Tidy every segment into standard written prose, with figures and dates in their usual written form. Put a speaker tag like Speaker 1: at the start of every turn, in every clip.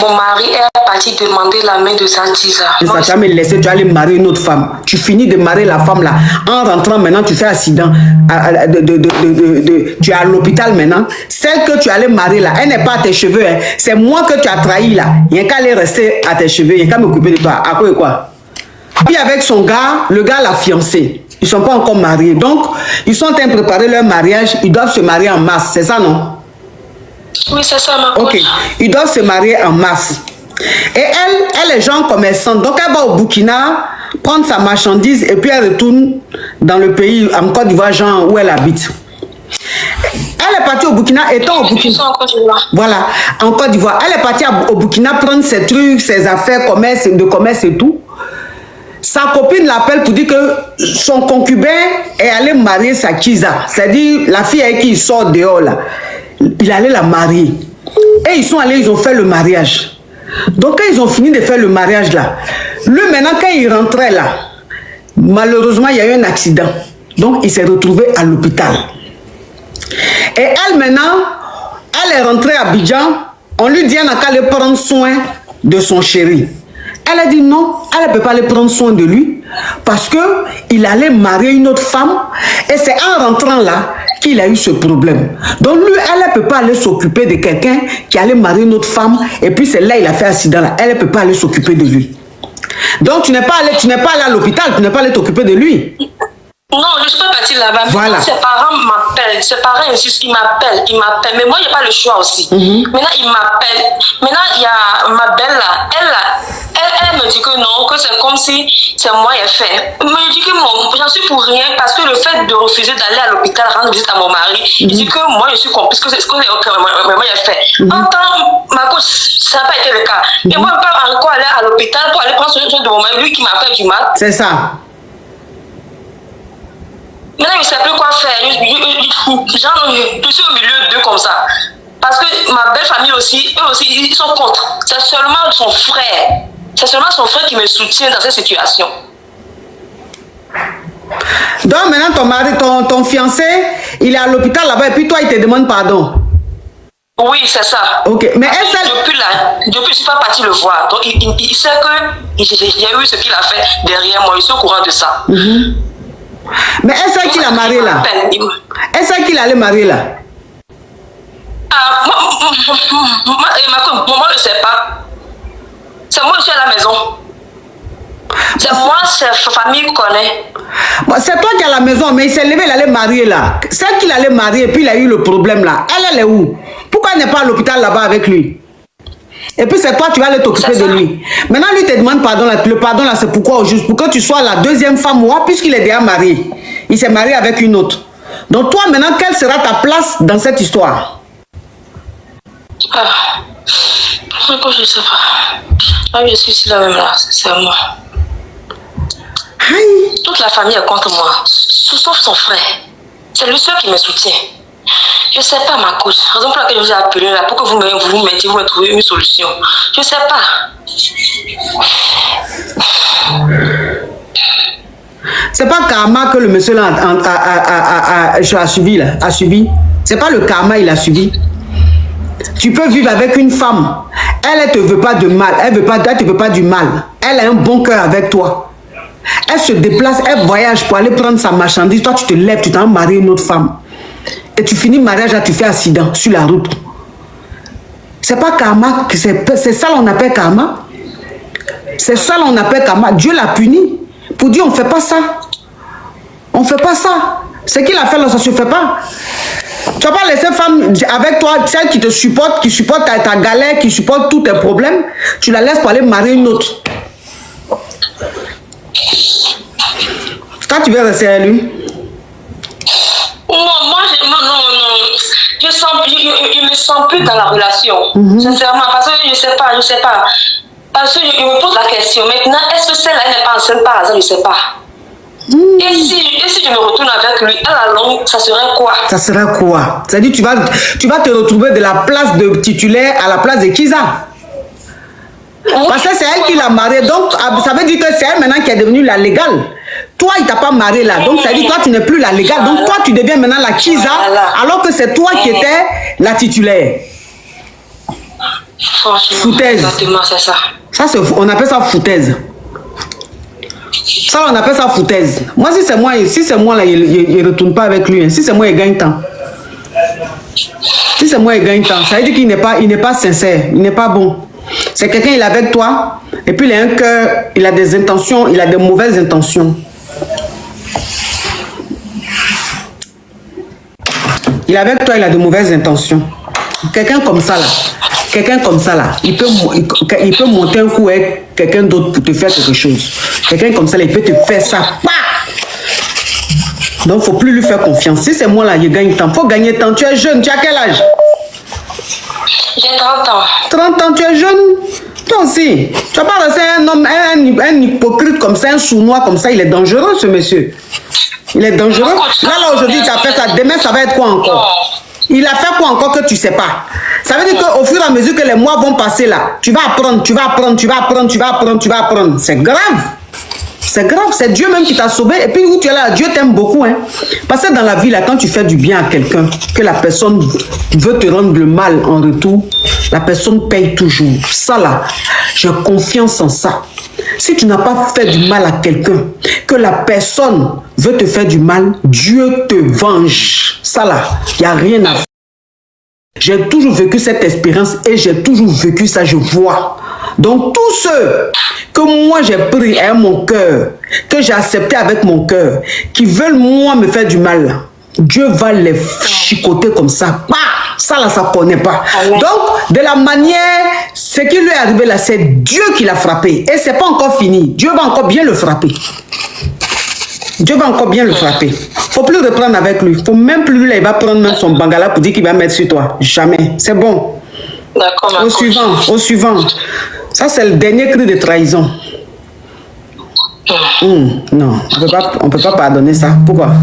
Speaker 1: mon mari est parti demander la main de sa Tisa.
Speaker 2: Ça, tu vas me laisser, tu vas aller marier une autre femme. Tu finis de marier la femme là. En rentrant maintenant, tu fais accident. Tu es à l'hôpital maintenant. Celle que tu allais marier là, elle n'est pas à tes cheveux. Hein. C'est moi que tu as trahi là. Il n'y a qu'à aller rester à tes cheveux. Il n'y a qu'à m'occuper de toi. À quoi et quoi? Puis avec son gars, le gars l'a fiancé. Ils ne sont pas encore mariés. Donc, ils sont en train de préparer leur mariage. Ils doivent se marier en mars. C'est ça, non?
Speaker 1: Oui, c'est ça, ma
Speaker 2: Ok. Ils doivent se marier en mars. Et elle est genre commerçante. Donc, elle va au Burkina prendre sa marchandise et puis elle retourne dans le pays, en Côte d'Ivoire, genre où elle habite. Elle est partie au Burkina, étant au Burkina. Voilà, en Côte d'Ivoire. Elle est partie au Burkina prendre ses trucs, ses affaires de commerce et tout. Sa copine l'appelle pour dire que son concubin est allé marier sa Kiza. C'est-à-dire la fille avec qui il sort dehors là. Il allait la marier. Et ils sont allés, ils ont fait le mariage. Donc quand ils ont fini de faire le mariage là, lui maintenant quand il rentrait là, malheureusement il y a eu un accident. Donc il s'est retrouvé à l'hôpital. Et elle maintenant, elle est rentrée à Abidjan, on lui dit qu'elle n'a qu'à aller prendre soin de son chéri. Elle a dit non, elle ne peut pas aller prendre soin de lui parce qu'il allait marier une autre femme et c'est en rentrant là qu'il a eu ce problème. Donc lui, elle ne peut pas aller s'occuper de quelqu'un qui allait marier une autre femme et puis c'est là il a fait accident là. Elle ne peut pas aller s'occuper de lui. Donc tu n'es pas allé à l'hôpital, tu n'es pas allé t'occuper de lui.
Speaker 1: Non, je ne suis pas partie là-bas.
Speaker 2: Voilà.
Speaker 1: Ses parents m'appellent. Ses parents insistent, ils m'appellent. Mais moi, il n'y a pas le choix aussi. Maintenant, ils m'appellent. Maintenant, il y a ma belle là. Elle me dit que non, que c'est comme si c'est moi qui ai fait. Mais je dis que j'en suis pour rien parce que le fait de refuser d'aller à l'hôpital rendre visite à mon mari, il dit que moi, je suis complice, que c'est ce que moi j'ai fait. En tant ma cause, ça n'a pas été le cas. Et moi, je ne peux pas encore aller à l'hôpital pour aller prendre soin de mon mari, lui qui m'a fait du mal.
Speaker 2: C'est ça.
Speaker 1: Maintenant, je ne sais plus quoi faire. Je suis au milieu d'eux comme ça. Parce que ma belle famille aussi, eux aussi, ils sont contre. C'est seulement son frère. C'est seulement son frère qui me soutient dans cette situation.
Speaker 2: Donc maintenant, ton mari, ton fiancé, il est à l'hôpital là-bas et puis toi, il te demande pardon.
Speaker 1: Oui, c'est ça.
Speaker 2: Ok, mais
Speaker 1: depuis je ne suis pas partie le voir. Donc, il sait que j'ai eu ce qu'il a fait derrière moi. Il est au courant de ça.
Speaker 2: Mais est-ce qu'il a marié là? Est-ce qu'il allait marier là?
Speaker 1: Moi, je ne sais pas. C'est moi qui suis à la maison. C'est moi, c'est sa famille qui connaît.
Speaker 2: Bon, c'est toi qui es à la maison, mais il s'est levé, il allait marier là. Celle qu'il allait marier, puis il a eu le problème là. Elle est où? Pourquoi elle n'est pas à l'hôpital là-bas avec lui? Et puis c'est toi, tu vas aller t'occuper de lui. Maintenant, lui te demande pardon là. Le pardon là, c'est pourquoi au juste? Pour que tu sois la deuxième femme, moi, puisqu'il est déjà marié. Il s'est marié avec une autre. Donc toi, maintenant, quelle sera ta place dans cette histoire?
Speaker 1: Je ne sais pas. Je suis ici là même là, sincèrement. Toute la famille est contre moi, sauf son frère. C'est lui seul qui me soutient. Je ne sais pas ma cause. Raison pour laquelle je vous ai appelé là, pour que vous me trouviez une solution. Je ne sais pas.
Speaker 2: C'est pas karma que le monsieur là a subi là, a subi. C'est pas le karma il a subi. Tu peux vivre avec une femme. Elle ne te veut pas de mal. Elle te veut pas du mal. Elle a un bon cœur avec toi. Elle se déplace, elle voyage pour aller prendre sa marchandise. Toi, tu te lèves, tu t'en maries une autre femme. Et tu finis le mariage, là, tu fais accident sur la route. C'est pas karma, c'est ça qu'on appelle karma. C'est ça qu'on appelle karma. Dieu l'a puni. Pour dire, on ne fait pas ça. On ne fait pas ça. Ce qu'il a fait là, ça ne se fait pas. Tu vas pas laisser femme avec toi, celle qui te supporte, qui supporte ta galère, qui supporte tous tes problèmes. Tu la laisses pour aller marier une autre. Quand tu veux rester à lui?
Speaker 1: Non, je me sens plus dans la relation. Sincèrement, parce que je ne sais pas. Parce que je me pose la question, maintenant, est-ce que celle-là n'est pas enceinte par hasard? Je ne sais pas. Et si je me retourne avec lui, à la longue, ça serait quoi? Ça
Speaker 2: sera quoi? C'est-à-dire tu vas te retrouver de la place de titulaire à la place de Kiza. Parce que c'est elle qui l'a marié. Donc, ça veut dire que c'est elle maintenant qui est devenue la légale. Toi, il t'a pas marié là. Donc, ça veut dire que toi, tu n'es plus la légale. Donc, toi, tu deviens maintenant la Kiza, alors que c'est toi qui étais la titulaire.
Speaker 1: Franchement,
Speaker 2: foutaise.
Speaker 1: exactement, c'est ça.
Speaker 2: Ça, on appelle ça foutaise. Ça, on appelle ça foutaise. Moi, si c'est moi, là, il ne retourne pas avec lui. Hein. Si c'est moi, il gagne temps. Si c'est moi, il gagne temps. Ça veut dire qu'il n'est pas sincère. Il n'est pas bon. C'est quelqu'un, il est avec toi. Et puis, il a un cœur. Il a des intentions. Il a des mauvaises intentions. Il est avec toi, il a de mauvaises intentions. Quelqu'un comme ça, là. Il peut monter un coup avec quelqu'un d'autre pour te faire quelque chose. Quelqu'un comme ça, là, il peut te faire ça. Bah! Donc, il ne faut plus lui faire confiance. Si c'est moi là, il gagne temps. Il faut gagner temps. Tu es jeune. Tu as quel âge?
Speaker 1: J'ai 30 ans.
Speaker 2: 30 ans, tu es jeune? Toi aussi. Tu vas pas laisser un homme, un hypocrite comme ça, un sournois comme ça. Il est dangereux, ce monsieur. Il est dangereux. Là, aujourd'hui, il t'a fait ça. Demain, ça va être quoi encore? Il a fait quoi encore que tu ne sais pas? Ça veut dire qu'au fur et à mesure que les mois vont passer là, tu vas apprendre. C'est grave. C'est grave, c'est Dieu même qui t'a sauvé. Et puis où tu es là, Dieu t'aime beaucoup. Hein. Parce que dans la vie, là, quand tu fais du bien à quelqu'un, que la personne veut te rendre le mal en retour, la personne paye toujours. Ça là, j'ai confiance en ça. Si tu n'as pas fait du mal à quelqu'un, que la personne veut te faire du mal, Dieu te venge. Ça là, il n'y a rien à faire. J'ai toujours vécu cette expérience et j'ai toujours vécu ça, je vois. Donc tous ceux que moi j'ai pris à mon cœur, que j'ai accepté avec mon cœur, qui veulent moi me faire du mal, Dieu va les chicoter comme ça. Bah, ça là, ça ne connaît pas. Donc, de la manière, ce qui lui est arrivé là, c'est Dieu qui l'a frappé. Et ce n'est pas encore fini. Dieu va encore bien le frapper. Dieu va encore bien le frapper. Il ne faut plus reprendre avec lui. Il ne faut même plus, là, il va prendre même son bangala pour dire qu'il va mettre sur toi. Jamais. C'est bon.
Speaker 1: D'accord,
Speaker 2: au suivant. Ça, c'est le dernier cri de trahison. Non, on ne peut pas pardonner ça. Pourquoi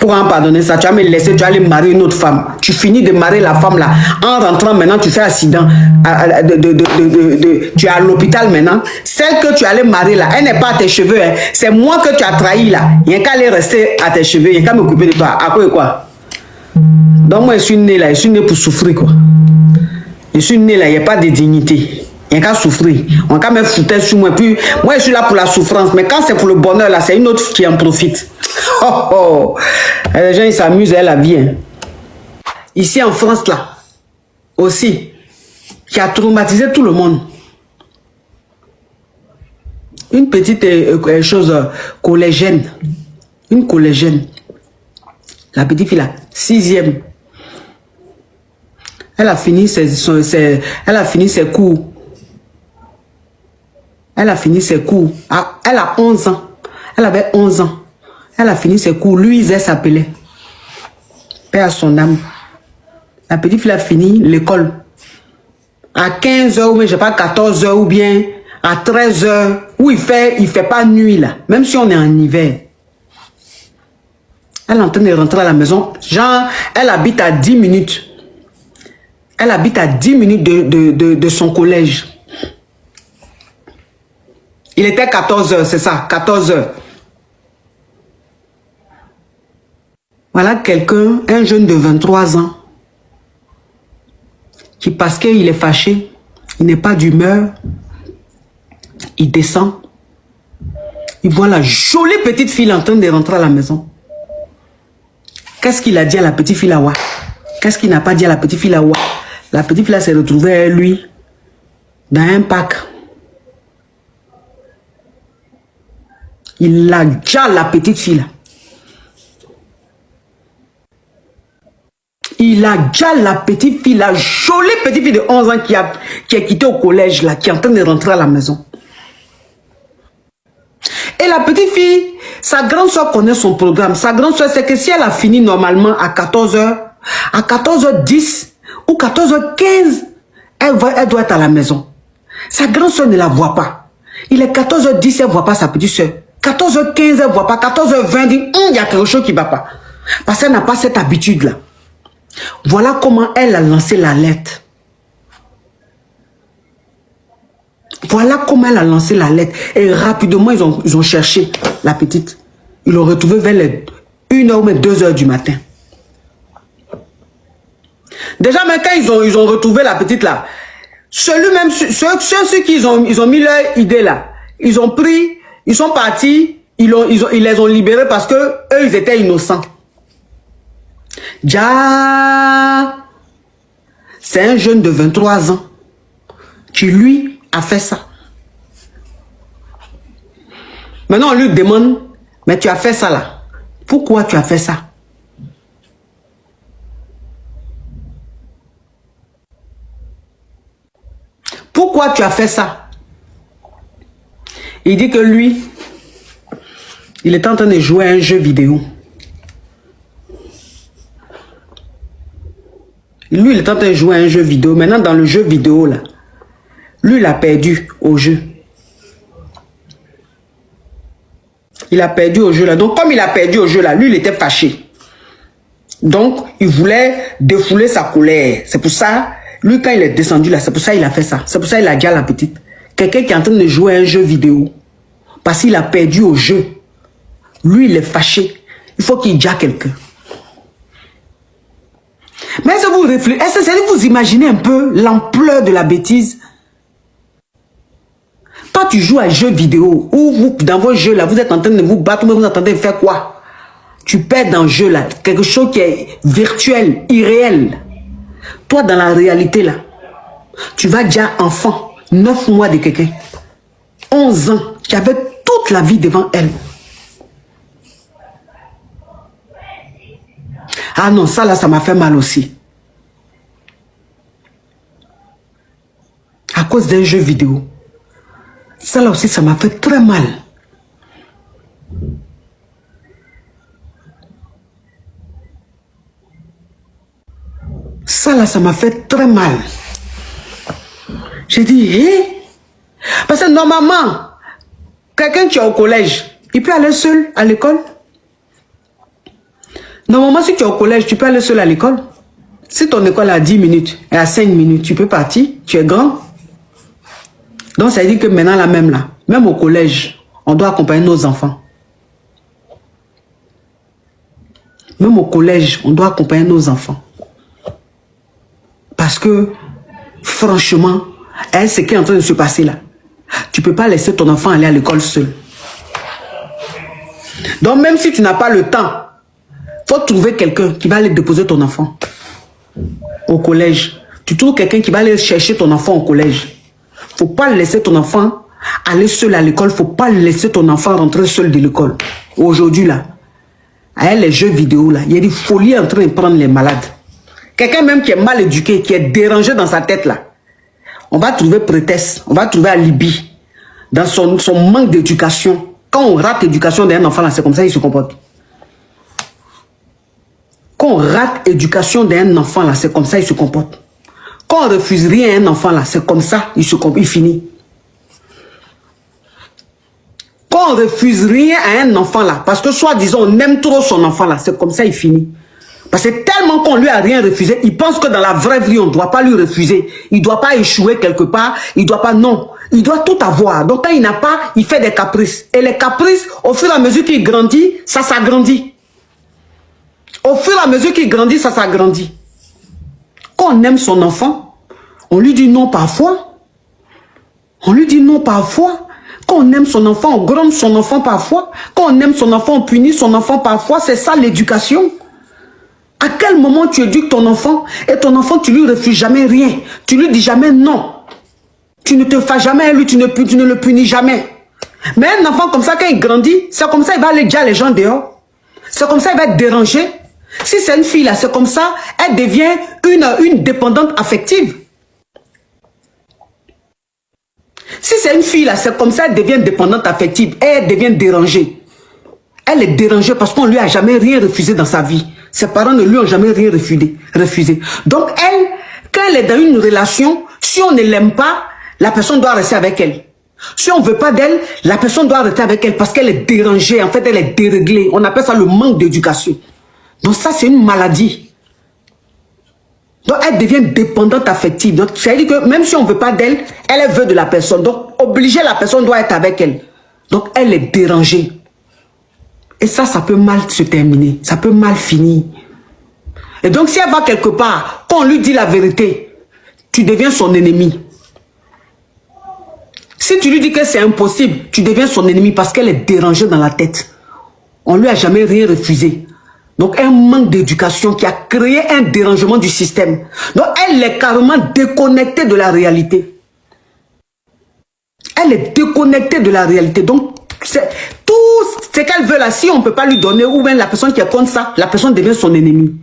Speaker 2: en pardonner ça? Tu vas me laisser, tu vas aller marier une autre femme. Tu finis de marier la femme là. En rentrant maintenant, tu fais accident. Tu es à l'hôpital maintenant. Celle que tu allais marier là, elle n'est pas à tes cheveux. Hein. C'est moi que tu as trahi là. Il n'y a qu'à aller rester à tes cheveux. Il n'y a qu'à m'occuper de toi. À quoi? Donc moi, je suis né là. Je suis né pour souffrir quoi. Je suis né là. Il n'y a pas de dignité. Il n'y a qu'à souffrir. On va me foutre sur moi. Puis, moi, je suis là pour la souffrance. Mais quand c'est pour le bonheur, là, c'est une autre qui en profite. Oh, oh. Les gens, ils s'amusent à la vie. Hein. Ici, en France, là, aussi, qui a traumatisé tout le monde. Une petite chose collégienne. Une collégienne. La petite fille, là, 6e. Elle a fini ses cours. Elle a fini ses cours. Elle a 11 ans. Elle avait 11 ans. Elle a fini ses cours. Louise, elle s'appelait. Père à son âme. La petite fille a fini l'école. À 15 h ou bien, je sais pas, 14 h ou bien à 13 h où il fait pas nuit là. Même si on est en hiver. Elle est en train de rentrer à la maison. Genre, elle habite à 10 minutes. Elle habite à 10 minutes de son collège. Il était 14 h, c'est ça, 14 h. Voilà quelqu'un, un jeune de 23 ans, qui parce qu'il est fâché, il n'est pas d'humeur, il descend, il voit la jolie petite fille en train de rentrer à la maison. Qu'est-ce qu'il a dit à la petite fille là-bas? Qu'est-ce qu'il n'a pas dit à la petite fille là-bas? La petite fille s'est retrouvée avec lui dans un parc. Il a déjà la petite fille là. Il a déjà la petite fille, la jolie petite fille de 11 ans qui a quitté au collège là, qui est en train de rentrer à la maison. Et la petite fille, sa grande soeur connaît son programme. Sa grande soeur, c'est que si elle a fini normalement à 14 h, à 14 h 10 ou 14 h 15, elle doit être à la maison. Sa grande soeur ne la voit pas. Il est 14 h 10, elle ne voit pas sa petite soeur. 14 h 15, elle ne voit pas. 14 h 20, dit, il y a quelque chose qui ne va pas. Parce qu'elle n'a pas cette habitude-là. Voilà comment elle a lancé l'alerte. Voilà comment elle a lancé l'alerte. Et rapidement, ils ont cherché la petite. Ils l'ont retrouvée vers les 1 h ou 2 h du matin. Déjà, même quand ils ont retrouvé la petite là, Celui-même, ceux qui ils ont mis leur idée là, ils ont pris, ils sont partis, ils les ont libérés parce que eux, ils étaient innocents. Ja, c'est un jeune de 23 ans qui, lui, a fait ça. Maintenant, on lui demande, mais tu as fait ça là. Pourquoi tu as fait ça? Pourquoi tu as fait ça? Il dit que lui, il est en train de jouer à un jeu vidéo. Lui, il est en train de jouer à un jeu vidéo. Maintenant, dans le jeu vidéo, là, lui, il a perdu au jeu. Il a perdu au jeu, là. Donc, comme il a perdu au jeu, là, lui, il était fâché. Donc, il voulait défouler sa colère. C'est pour ça, lui, quand il est descendu, là, c'est pour ça qu'il a fait ça. C'est pour ça qu'il a dit à la petite. Quelqu'un qui est en train de jouer à un jeu vidéo, parce qu'il a perdu au jeu. Lui, il est fâché. Il faut qu'il dise à quelqu'un. Mais est-ce que vous réfléchissez, est-ce que vous imaginez un peu l'ampleur de la bêtise? Toi, tu joues à un jeu vidéo, ou vous, dans vos jeux là, vous êtes en train de vous battre, mais vous entendez faire quoi? Tu perds dans le jeu là, quelque chose qui est virtuel, irréel. Toi, dans la réalité là, tu vas déjà enfant, 9 mois de quelqu'un, 11 ans, tu avais toute la vie devant elle. Ah non, ça là, ça m'a fait mal aussi. À cause d'un jeu vidéo. Ça là aussi, ça m'a fait très mal. Ça là, ça m'a fait très mal. J'ai dit, hé? Parce que normalement, quelqu'un qui est au collège, il peut aller seul à l'école. Normalement, si tu es au collège, tu peux aller seul à l'école. Si ton école a 10 minutes et à 5 minutes, tu peux partir, tu es grand. Donc, ça veut dire que maintenant, la même là, même au collège, on doit accompagner nos enfants. Même au collège, on doit accompagner nos enfants. Parce que, franchement, ce qui est en train de se passer là, tu ne peux pas laisser ton enfant aller à l'école seul. Donc, même si tu n'as pas le temps, il faut trouver quelqu'un qui va aller déposer ton enfant au collège. Tu trouves quelqu'un qui va aller chercher ton enfant au collège. Il ne faut pas laisser ton enfant aller seul à l'école. Il ne faut pas laisser ton enfant rentrer seul de l'école. Aujourd'hui, là, avec les jeux vidéo, là, il y a des folies en train de prendre les malades. Quelqu'un même qui est mal éduqué, qui est dérangé dans sa tête, là, on va trouver prétexte, on va trouver alibi dans son manque d'éducation. Quand on rate l'éducation d'un enfant, là, c'est comme ça qu'il se comporte. Quand on rate l'éducation d'un enfant, là, c'est comme ça qu'il se comporte. Quand on refuse rien à un enfant, là, c'est comme ça il finit. Quand on refuse rien à un enfant, là, parce que soi-disant, on aime trop son enfant, là, c'est comme ça il finit. Parce que tellement qu'on lui a rien refusé, il pense que dans la vraie vie, on ne doit pas lui refuser. Il ne doit pas échouer quelque part, il ne doit pas, non. Il doit tout avoir. Donc quand il n'a pas, il fait des caprices. Et les caprices, au fur et à mesure qu'il grandit, ça s'agrandit. Au fur et à mesure qu'il grandit, ça s'agrandit. Quand on aime son enfant, on lui dit non parfois. On lui dit non parfois. Quand on aime son enfant, on gronde son enfant parfois. Quand on aime son enfant, on punit son enfant parfois. C'est ça l'éducation. À quel moment tu éduques ton enfant et ton enfant, tu lui refuses jamais rien. Tu lui dis jamais non. Tu ne te fais jamais à lui, tu ne le punis jamais. Mais un enfant comme ça, quand il grandit, c'est comme ça, il va aller dire les gens dehors. C'est comme ça, il va être dérangé. Si c'est une fille là, c'est comme ça, elle devient une dépendante affective. Si c'est une fille là, c'est comme ça, elle devient dépendante affective. Elle devient dérangée. Elle est dérangée parce qu'on ne lui a jamais rien refusé dans sa vie. Ses parents ne lui ont jamais rien refusé. Donc elle, quand elle est dans une relation, si on ne l'aime pas, la personne doit rester avec elle. Si on ne veut pas d'elle, la personne doit rester avec elle parce qu'elle est dérangée. En fait, elle est déréglée. On appelle ça le manque d'éducation. Donc ça, c'est une maladie. Donc elle devient dépendante affective. Donc ça veut dire que même si on ne veut pas d'elle, elle veut de la personne. Donc obliger la personne doit être avec elle. Donc elle est dérangée. Et ça peut mal se terminer. Ça peut mal finir. Et donc si elle va quelque part, quand on lui dit la vérité, tu deviens son ennemi. Si tu lui dis que c'est impossible, tu deviens son ennemi parce qu'elle est dérangée dans la tête. On lui a jamais rien refusé. Donc, un manque d'éducation qui a créé un dérangement du système. Donc, elle est carrément déconnectée de la réalité. Elle est déconnectée de la réalité. Donc, tout ce qu'elle veut là, si on ne peut pas lui donner, ou bien la personne qui est contre ça, la personne devient son ennemi.